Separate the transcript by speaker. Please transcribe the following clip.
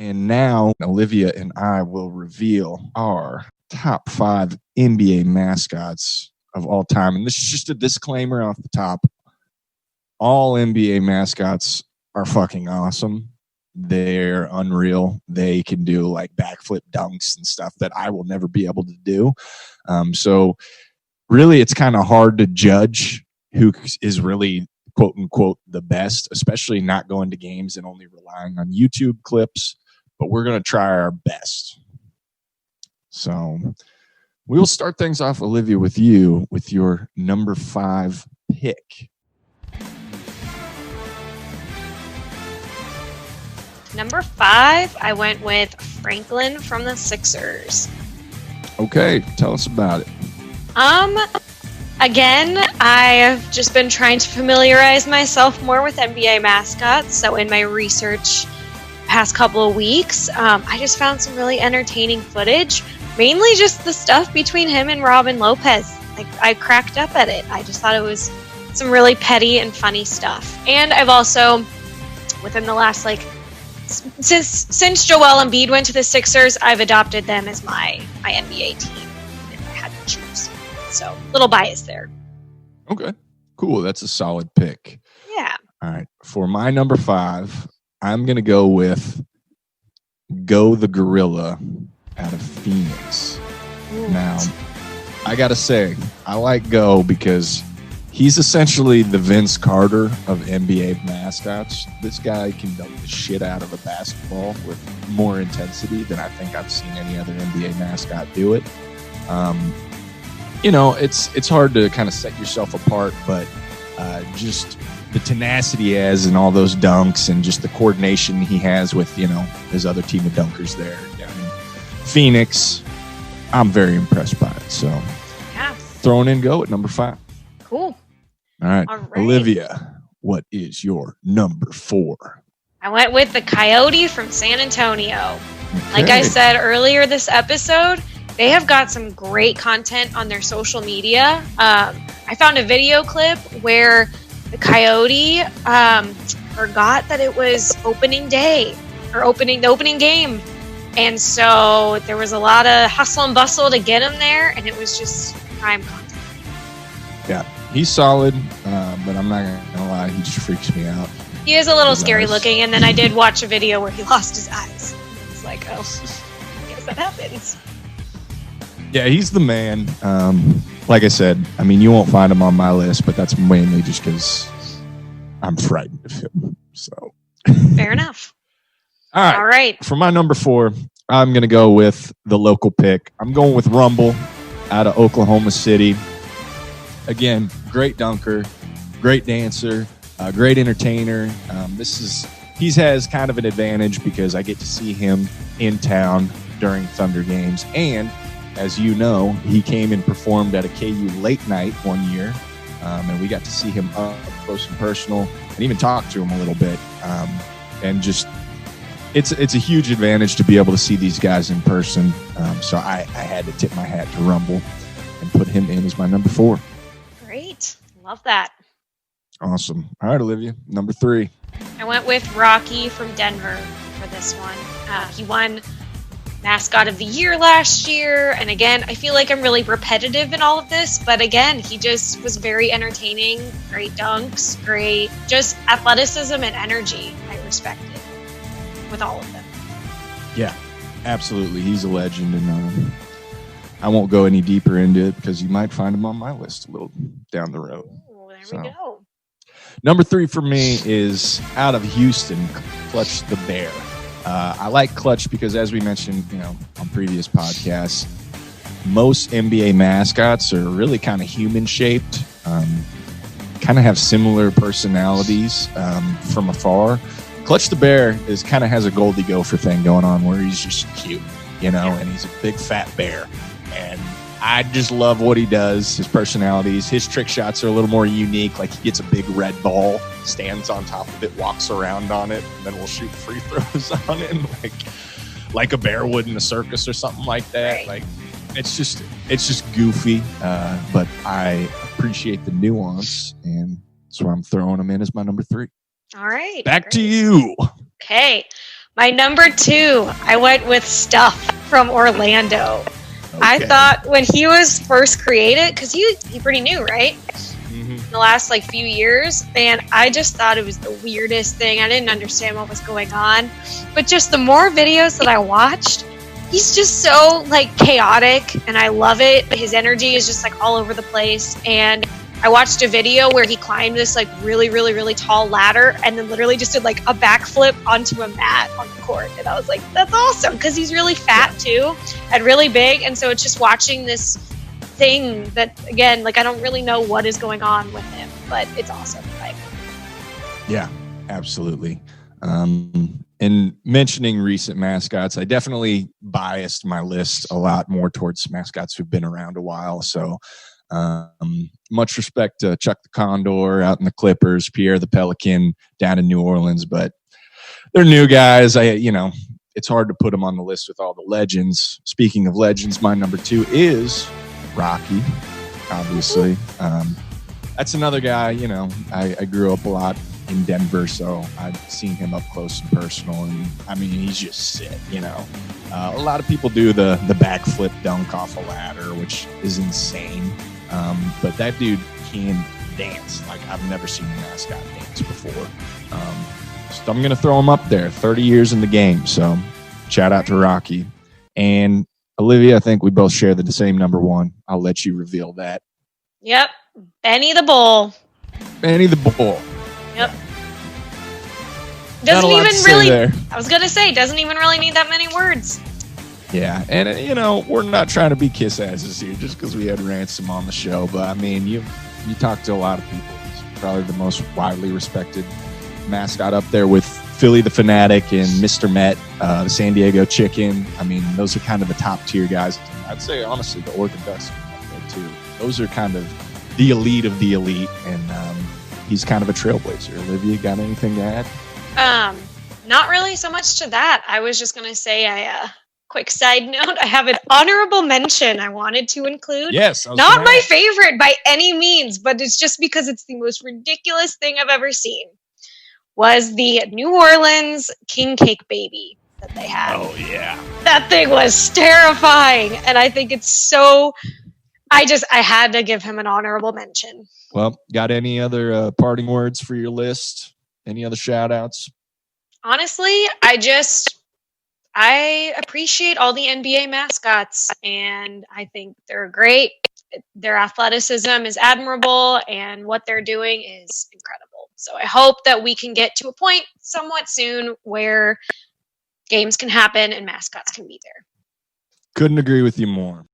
Speaker 1: And now Olivia and I will reveal our top 5 NBA mascots of all time. And this is just a disclaimer off the top. All NBA mascots are fucking awesome. They're unreal. They can do like backflip dunks and stuff that I will never be able to do. So really, it's kind of hard to judge who is really quote unquote the best, especially not going to games and only relying on YouTube clips. But we're going to try our best. So we will start things off, Olivia, with you with your number 5 pick.
Speaker 2: Number 5, I went with Franklin from the Sixers.
Speaker 1: Okay, tell us about it.
Speaker 2: Again, I've just been trying to familiarize myself more with NBA mascots. So in my research past couple of weeks, I just found some really entertaining footage, mainly just the stuff between him and Robin Lopez. Like, I cracked up at it. I just thought it was some really petty and funny stuff. And I've also, within the last, since Joel Embiid went to the Sixers, I've adopted them as my NBA team if I had to choose. So, a little bias there.
Speaker 1: Okay, cool. That's a solid pick.
Speaker 2: Yeah.
Speaker 1: All right. For my number 5, I'm going to go with Go the Gorilla out of Phoenix.
Speaker 2: Ooh.
Speaker 1: Now, I got to say, I like Go because he's essentially the Vince Carter of NBA mascots. This guy can dunk the shit out of a basketball with more intensity than I think I've seen any other NBA mascot do it. It's hard to kind of set yourself apart, but just the tenacity he has and all those dunks and just the coordination he has with, his other team of dunkers there. Phoenix, I'm very impressed by it. So,
Speaker 2: yeah,
Speaker 1: throwing in Go at number 5.
Speaker 2: Cool.
Speaker 1: All right. Olivia, what is your number 4?
Speaker 2: I went with the Coyote from San Antonio.
Speaker 1: Okay.
Speaker 2: Like I said earlier this episode, they have got some great content on their social media. I found a video clip where the Coyote forgot that it was opening day or the opening game. And so there was a lot of hustle and bustle to get him there, and it was just prime content.
Speaker 1: Yeah, he's solid, but I'm not going to lie, he just freaks me out.
Speaker 2: He is a little scary looking, and then I did watch a video where he lost his eyes. It's like, oh, I guess that happens.
Speaker 1: Yeah, he's the man. Like I said, you won't find him on my list, but that's mainly just because I'm frightened of him. So
Speaker 2: fair enough.
Speaker 1: All right. For my number 4, I'm going to go with the local pick. I'm going with Rumble out of Oklahoma City. Again, great dunker, great dancer, great entertainer. He has kind of an advantage because I get to see him in town during Thunder games. And as you know, he came and performed at a KU late night one year. And we got to see him up close and personal and even talk to him a little bit. And just, it's a huge advantage to be able to see these guys in person. So I had to tip my hat to Rumble and put him in as my number 4.
Speaker 2: Great. Love that.
Speaker 1: Awesome. All right, Olivia, number 3.
Speaker 2: I went with Rocky from Denver for this one. He won Mascot of the Year last year. And again, I feel like I'm really repetitive in all of this, but again, he just was very entertaining, great dunks, great just athleticism and energy. I respected with all of them.
Speaker 1: Yeah, absolutely. He's a legend, and I won't go any deeper into it because you might find him on my list a little down the road.
Speaker 2: Oh, there we go.
Speaker 1: Number 3 for me is out of Houston, Clutch the Bear. I like Clutch because, as we mentioned, on previous podcasts, most NBA mascots are really kind of human-shaped, kind of have similar personalities from afar. Clutch the Bear has a Goldie Gopher thing going on where he's just cute, and he's a big fat bear. And I just love what he does, his personalities. His trick shots are a little more unique. Like, he gets a big red ball, stands on top of it, walks around on it, and then we'll shoot free throws on it, like a bear would in a circus or something like that.
Speaker 2: Right.
Speaker 1: Like, it's just goofy, but I appreciate the nuance, and so I'm throwing him in as my number 3.
Speaker 2: All right.
Speaker 1: Back to you.
Speaker 2: Okay. My number 2, I went with Stuff from Orlando.
Speaker 1: Okay.
Speaker 2: I thought when he was first created, because he pretty new, right? In the last like few years, and I just thought it was the weirdest thing. I didn't understand what was going on, but just the more videos that I watched, he's just so like chaotic, and I love it. His energy is just like all over the place. And I watched a video where he climbed this like really, really, really tall ladder, and then literally just did like a backflip onto a mat on the court. And I was like, that's awesome, because he's really fat too, and really big. And so it's just watching this thing that, again, like I don't really know what is going on with him, but it's awesome. Like,
Speaker 1: yeah, absolutely. And mentioning recent mascots, I definitely biased my list a lot more towards mascots who've been around a while. So much respect to Chuck the Condor out in the Clippers, Pierre the Pelican down in New Orleans, but they're new guys. It's hard to put them on the list with all the legends. Speaking of legends, my number 2 is Rocky, obviously. That's another guy, I grew up a lot in Denver, so I've seen him up close and personal, and I mean, he's just sick, a lot of people do the backflip dunk off a ladder, which is insane, but that dude can dance like I've never seen a mascot dance before. So I'm gonna throw him up there. 30 years in the game, so shout out to Rocky. And Olivia, I think we both share the same number 1. I'll let you reveal that.
Speaker 2: Yep, Benny the Bull.
Speaker 1: Benny the Bull.
Speaker 2: Yep.
Speaker 1: Not
Speaker 2: Doesn't
Speaker 1: a lot
Speaker 2: even
Speaker 1: to say
Speaker 2: really.
Speaker 1: there.
Speaker 2: I was gonna say, doesn't even really need that many words.
Speaker 1: Yeah, and we're not trying to be kiss asses here just because we had Ransom on the show, but I mean, you talk to a lot of people. He's probably the most widely respected mascot up there with Philly the Fanatic and Mr. Met, the San Diego Chicken. I mean, those are kind of the top tier guys. I'd say, honestly, the Oregon Ducks are up there too. Those are kind of the elite of the elite, and he's kind of a trailblazer. Olivia, got anything to add?
Speaker 2: Not really so much to that. I was just going to say, quick side note, I have an honorable mention I wanted to include.
Speaker 1: Yes.
Speaker 2: Not my favorite by any means, but it's just because it's the most ridiculous thing I've ever seen. Was the New Orleans King Cake Baby that they had.
Speaker 1: Oh, yeah.
Speaker 2: That thing was terrifying. And I think it's so... I had to give him an honorable mention.
Speaker 1: Well, got any other parting words for your list? Any other shout outs?
Speaker 2: Honestly, I appreciate all the NBA mascots, and I think they're great. Their athleticism is admirable, and what they're doing is incredible. So I hope that we can get to a point somewhat soon where games can happen and mascots can be there.
Speaker 1: Couldn't agree with you more.